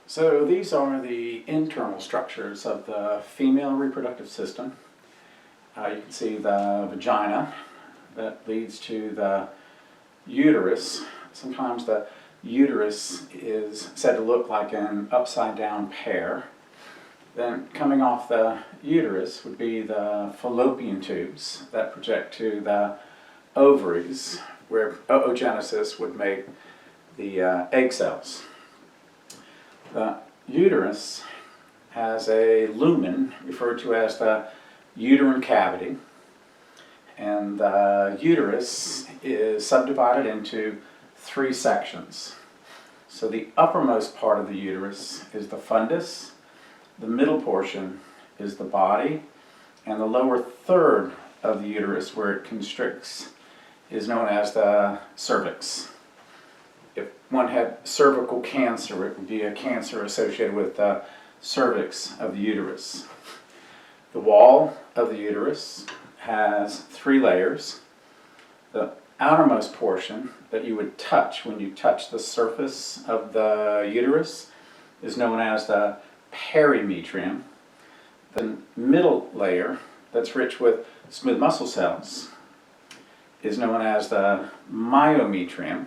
So these are the internal structures of the female reproductive system. You can see the vagina that leads to the uterus. Sometimes the uterus is said to look like an upside down pear. Then coming off the uterus would be the fallopian tubes that project to the ovaries, where oogenesis would make the egg cells. The uterus has a lumen referred to as the uterine cavity, and the uterus is subdivided into three sections. So the uppermost part of the uterus is the fundus, the middle portion is the body, and the lower third of the uterus where it constricts is known as the cervix. If one had cervical cancer, it would be a cancer associated with the cervix of the uterus. The wall of the uterus has three layers. The outermost portion that you would touch when you touch the surface of the uterus is known as the perimetrium. The middle layer, that's rich with smooth muscle cells, is known as the myometrium.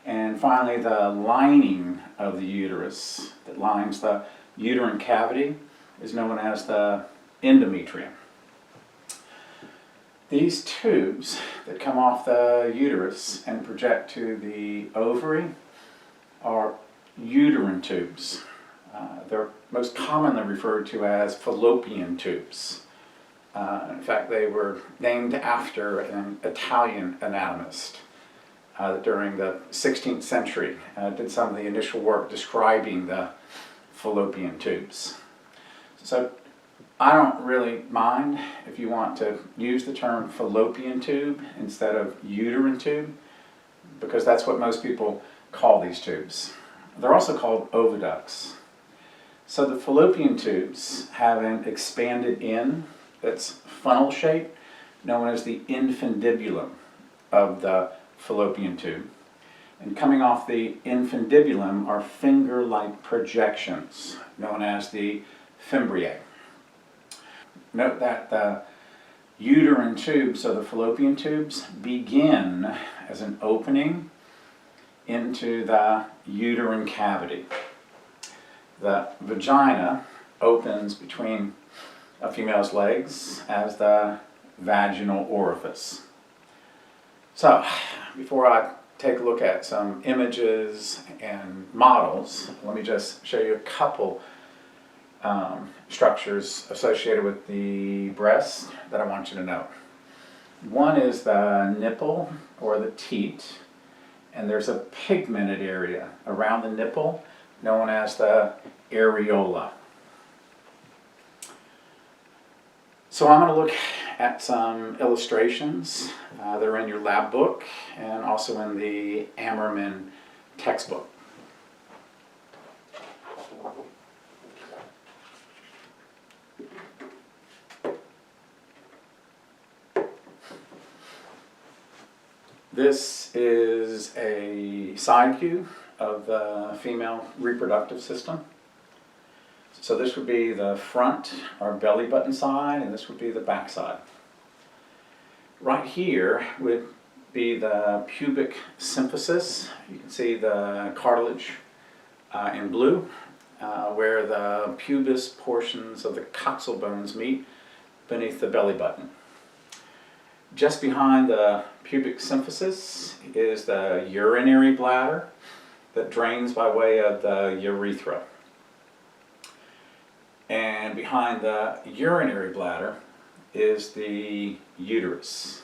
And finally, the lining of the uterus that lines the uterine cavity is known as the endometrium. These tubes that come off the uterus and project to the ovary are uterine tubes. They're most commonly referred to as fallopian tubes. In fact, they were named after an Italian anatomist during the 16th century. Did some of the initial work describing the fallopian tubes. So I don't really mind if you want to use the term fallopian tube instead of uterine tube, because that's what most people call these tubes. They're also called oviducts. So the fallopian tubes have an expanded end that's funnel shaped, known as the infundibulum of the fallopian tube. And coming off the infundibulum are finger-like projections, known as the fimbriae. Note that the uterine tubes, or the fallopian tubes, begin as an opening into the uterine cavity. The vagina opens between a female's legs as the vaginal orifice. So, before I take a look at some images and models, let me just show you a couple structures associated with the breast that I want you to know. One is the nipple, or the teat, and there's a pigmented area around the nipple known as the areola. So I'm going to look at some illustrations that are in your lab book and also in the Ammerman textbook. This is a side view of the female reproductive system. So this would be the front or belly button side, and this would be the back side. Right here would be the pubic symphysis. You can see the cartilage in blue, where the pubis portions of the coxal bones meet beneath the belly button. Just behind the pubic symphysis is the urinary bladder that drains by way of the urethra. And behind the urinary bladder is the uterus.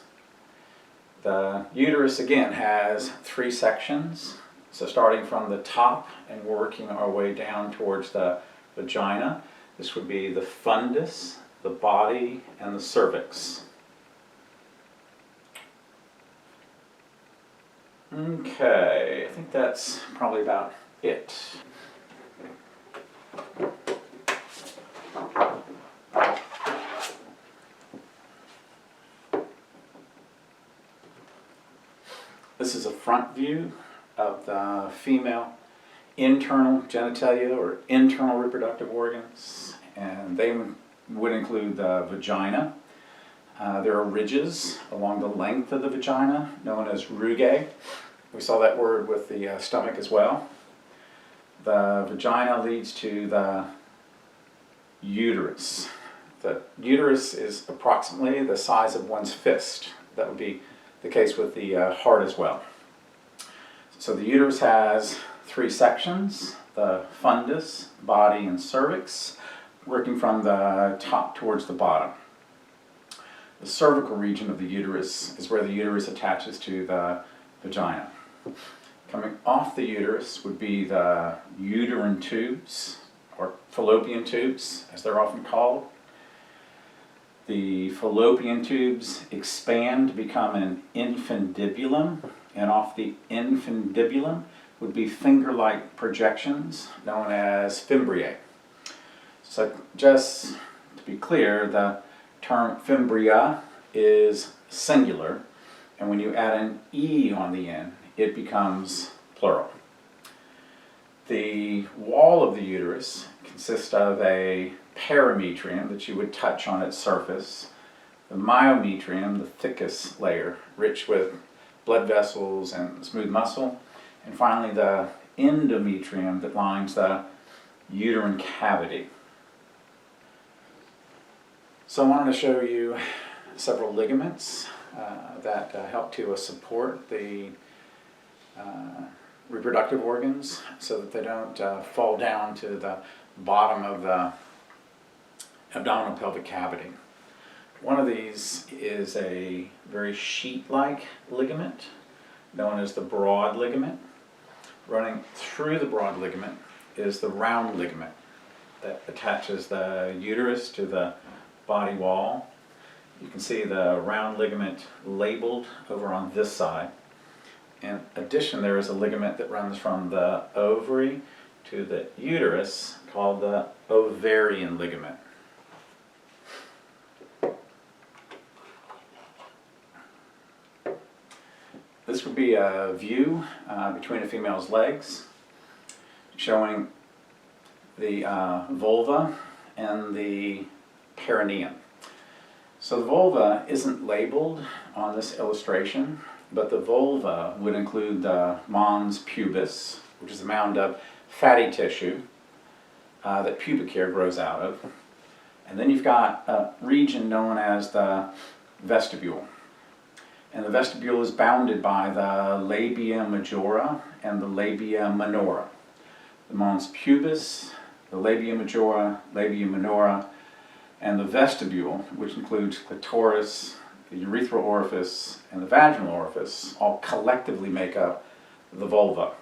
The uterus again has three sections. So starting from the top and working our way down towards the vagina, this would be the fundus, the body, and the cervix. Okay, I think that's probably about it. This is a front view of the female internal genitalia or internal reproductive organs, and they would include the vagina. There are ridges along the length of the vagina, known as rugae. We saw that word with the stomach as well. The vagina leads to the uterus. The uterus is approximately the size of one's fist. That would be the case with the heart as well. So the uterus has three sections: the fundus, body, and cervix, working from the top towards the bottom. The cervical region of the uterus is where the uterus attaches to the vagina. Coming off the uterus would be the uterine tubes, or fallopian tubes, as they're often called. The fallopian tubes expand to become an infundibulum, and off the infundibulum would be finger-like projections known as fimbriae. So just to be clear, the term fimbria is singular, and when you add an E on the end, it becomes plural. The wall of the uterus consists of a perimetrium that you would touch on its surface, the myometrium, the thickest layer, rich with blood vessels and smooth muscle, and finally the endometrium that lines the uterine cavity. So I wanted to show you several ligaments that help to support the reproductive organs so that they don't fall down to the bottom of the abdominal pelvic cavity. One of these is a very sheet-like ligament known as the broad ligament. Running through the broad ligament is the round ligament that attaches the uterus to the body wall. You can see the round ligament labeled over on this side. In addition, there is a ligament that runs from the ovary to the uterus called the ovarian ligament. This would be a view between a female's legs showing the vulva and the perineum. So the vulva isn't labeled on this illustration, but the vulva would include the mons pubis, which is a mound of fatty tissue that pubic hair grows out of. And then you've got a region known as the vestibule. And the vestibule is bounded by the labia majora and the labia minora. The mons pubis, the labia majora, labia minora, and the vestibule, which includes clitoris, the urethral orifice, and the vaginal orifice, all collectively make up the vulva.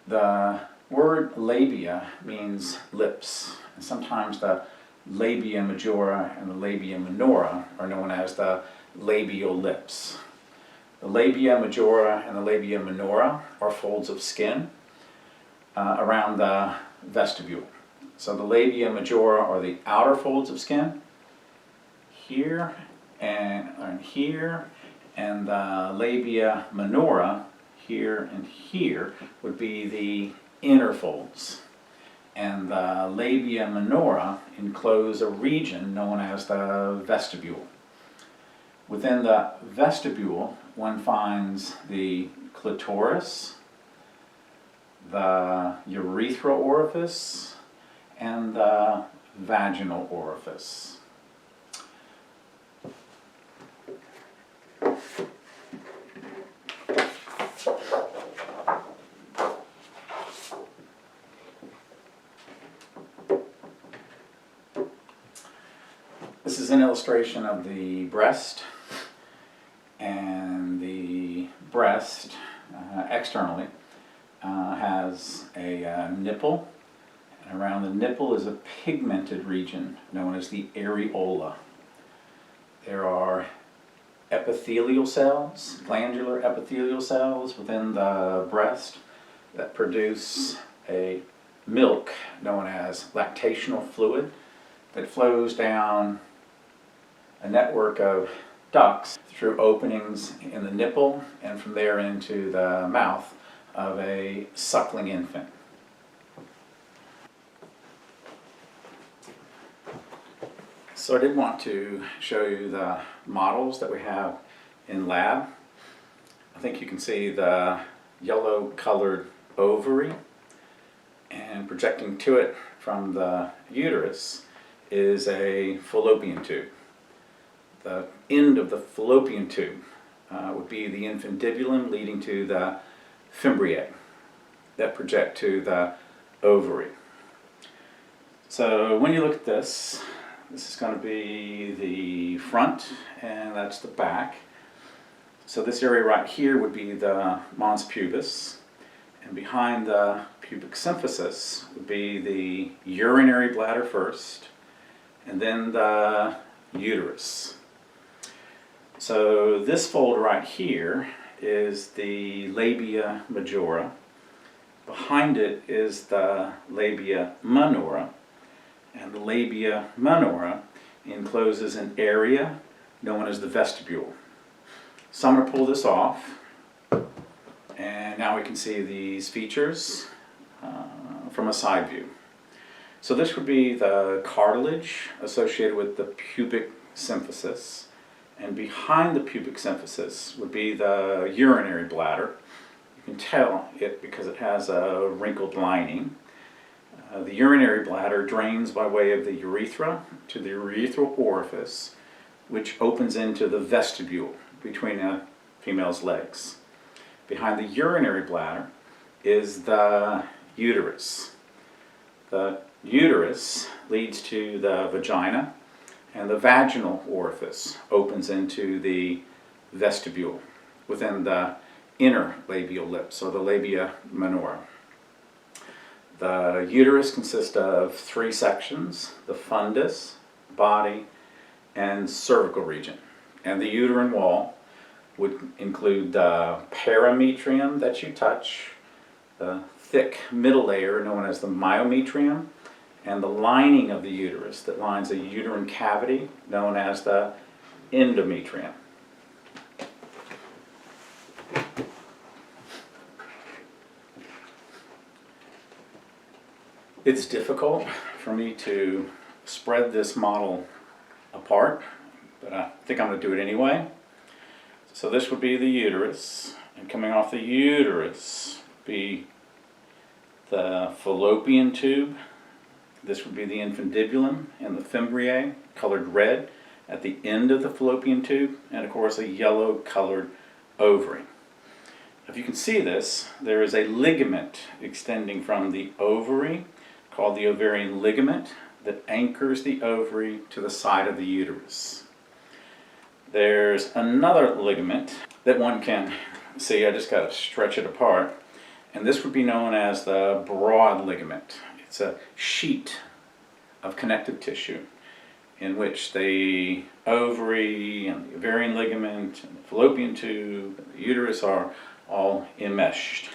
The word labia means lips, and sometimes the labia majora and the labia minora are known as the labial lips. The labia majora and the labia minora are folds of skin around the vestibule. So the labia majora are the outer folds of skin, here and here, and the labia minora, here and here, would be the inner folds. And the labia minora enclose a region known as the vestibule. Within the vestibule, one finds the clitoris, the urethral orifice, and the vaginal orifice. This is an illustration of the breast, and the breast externally has a nipple, and around the nipple is a pigmented region known as the areola. There are epithelial cells, glandular epithelial cells within the breast that produce a milk known as lactational fluid that flows down a network of ducts through openings in the nipple and from there into the mouth of a suckling infant. So I did want to show you the models that we have in lab. I think you can see the yellow colored ovary, and projecting to it from the uterus is a fallopian tube. The end of the fallopian tube would be the infundibulum leading to the fimbriae that project to the ovary. So when you look at this, this is going to be the front and that's the back. So this area right here would be the mons pubis, and behind the pubic symphysis would be the urinary bladder first, and then the uterus. So this fold right here is the labia majora. Behind it is the labia minora, and the labia minora encloses an area known as the vestibule. So I'm going to pull this off, and now we can see these features from a side view. So this would be the cartilage associated with the pubic symphysis, and behind the pubic symphysis would be the urinary bladder. You can tell it because it has a wrinkled lining. The urinary bladder drains by way of the urethra to the urethral orifice, which opens into the vestibule between a female's legs. Behind the urinary bladder is the uterus. The uterus leads to the vagina, and the vaginal orifice opens into the vestibule within the inner labial lips, or the labia minora. The uterus consists of 3 sections: the fundus, body, and cervical region. And the uterine wall would include the parametrium that you touch, the thick middle layer known as the myometrium, and the lining of the uterus that lines the uterine cavity known as the endometrium. It's difficult for me to spread this model apart, but I think I'm going to do it anyway. So this would be the uterus, and coming off the uterus would be the fallopian tube. This would be the infundibulum and the fimbriae, colored red at the end of the fallopian tube, and of course a yellow colored ovary. If you can see this, there is a ligament extending from the ovary called the ovarian ligament that anchors the ovary to the side of the uterus. There's another ligament that one can see. I just got to stretch it apart, and this would be known as the broad ligament. It's a sheet of connective tissue in which the ovary and the ovarian ligament and the fallopian tube and the uterus are all enmeshed.